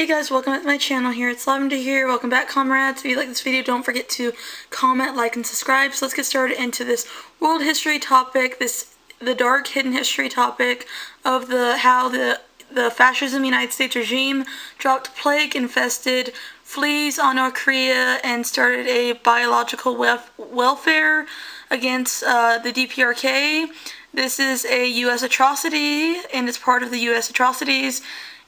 Hey guys, welcome back to my channel here. It's Lavender here. Welcome back, comrades. If you like this video, don't forget to comment, like, and subscribe. So let's get started into this world history topic, the dark hidden history topic of how the fascism United States regime dropped plague-infested fleas on North Korea and started a biological welfare against the DPRK. This is a U.S. atrocity, and it's part of the U.S. atrocities,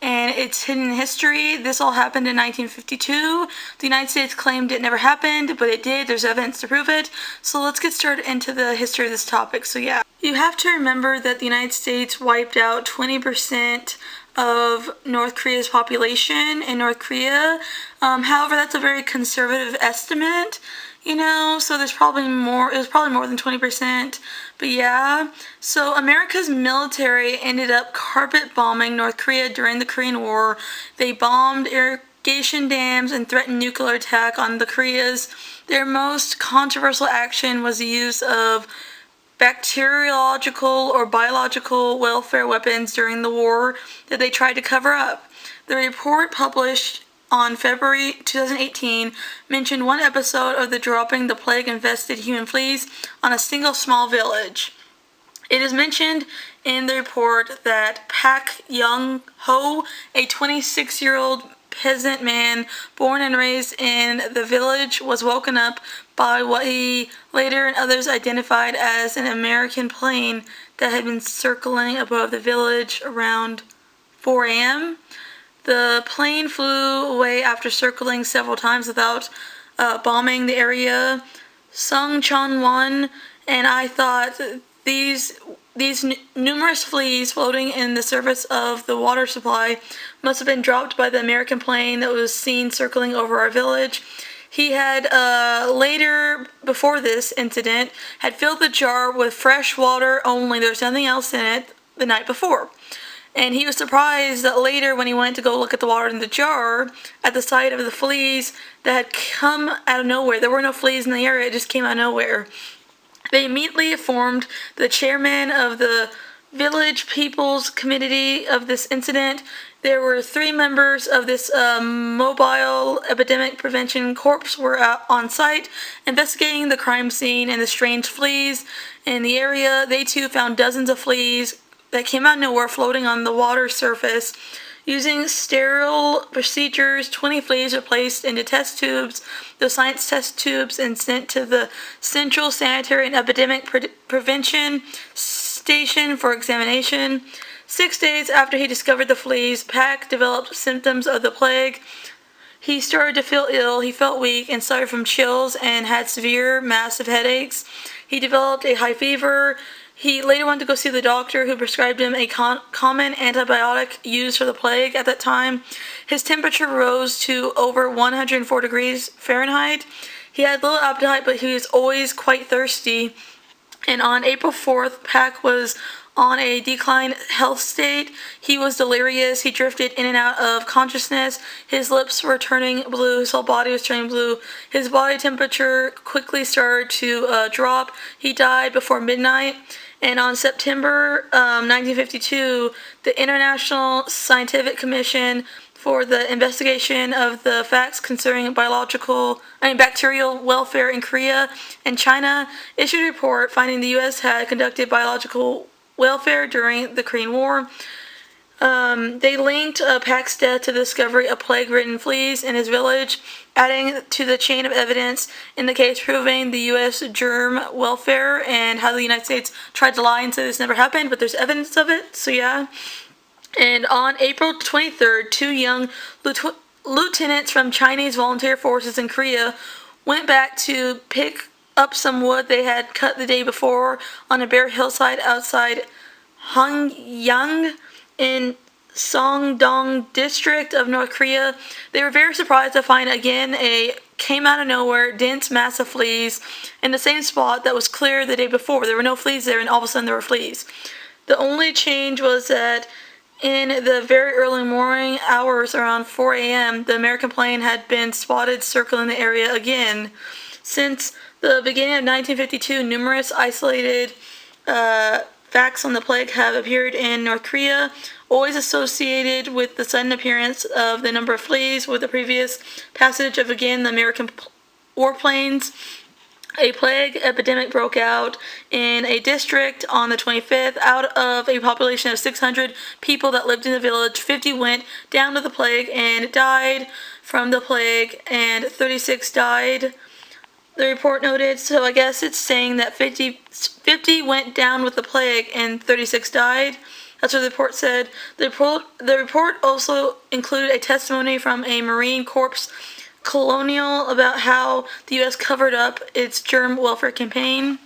and it's hidden in history. This all happened in 1952. The United States claimed it never happened, but it did. There's evidence to prove it. So let's get started into the history of this topic. So yeah, you have to remember that the United States wiped out 20% of North Korea's population in North Korea. However, that's a very conservative estimate, so there's probably more, it was probably more than 20%, but yeah. So America's military ended up carpet bombing North Korea during the Korean War. They bombed irrigation dams and threatened nuclear attack on the Koreas. Their most controversial action was the use of bacteriological or biological welfare weapons during the war that they tried to cover up. The report published on February 2018 mentioned one episode of the dropping the plague-infested human fleas on a single small village. It is mentioned in the report that Pak Young-ho, a 26-year-old peasant man born and raised in the village, was woken up by what he later and others identified as an American plane that had been circling above the village around 4 a.m. The plane flew away after circling several times without bombing the area. Sung Chon-won, and I thought these numerous fleas floating in the surface of the water supply must have been dropped by the American plane that was seen circling over our village. He had later, before this incident, had filled the jar with fresh water only. There was nothing else in it the night before. And he was surprised that later, when he went to go look at the water in the jar, at the sight of the fleas that had come out of nowhere. There were no fleas in the area, it just came out of nowhere. They immediately informed the chairman of the Village People's Committee of this incident. There were 3 members of this mobile epidemic prevention corps were on site investigating the crime scene and the strange fleas in the area. They too found dozens of fleas that came out of nowhere floating on the water surface. Using sterile procedures, 20 fleas were placed into test tubes, the science test tubes, and sent to the Central Sanitary and Epidemic Prevention Station for examination. 6 days after he discovered the fleas, Pak developed symptoms of the plague. He started to feel ill, he felt weak, and suffered from chills and had severe, massive headaches. He developed a high fever. He later went to go see the doctor, who prescribed him a common antibiotic used for the plague at that time. His temperature rose to over 104 degrees Fahrenheit. He had little appetite, but he was always quite thirsty. And on April 4th, Pak was on a declined health state. He was delirious. He drifted in and out of consciousness. His lips were turning blue. His whole body was turning blue. His body temperature quickly started to drop. He died before midnight. And on September 1952, the International Scientific Commission for the Investigation of the Facts Concerning Bacterial Welfare in Korea and China issued a report finding the U.S. had conducted biological welfare during the Korean War. They linked Pak's death to the discovery of plague-ridden fleas in his village, adding to the chain of evidence in the case proving the U.S. germ welfare and how the United States tried to lie and say this never happened, but there's evidence of it, so yeah. And on April 23rd, 2 young lieutenants from Chinese volunteer forces in Korea went back to pick up some wood they had cut the day before on a bare hillside outside Hanyang in Songdong district of North Korea. They were very surprised to find again came out of nowhere dense mass of fleas in the same spot that was clear the day before. There were no fleas there, and all of a sudden there were fleas. The only change was that in the very early morning hours around 4 a.m., the American plane had been spotted circling the area again. Since the beginning of 1952, numerous isolated facts on the plague have appeared in North Korea, always associated with the sudden appearance of the number of fleas with the previous passage of, again, the American warplanes. A plague epidemic broke out in a district on the 25th. Out of a population of 600 people that lived in the village, 50 went down with the plague and died from the plague, and 36 died, the report noted. So I guess it's saying that 50 went down with the plague and 36 died. That's what the report said. The report also included a testimony from a Marine Corps colonel about how the U.S. covered up its germ welfare campaign.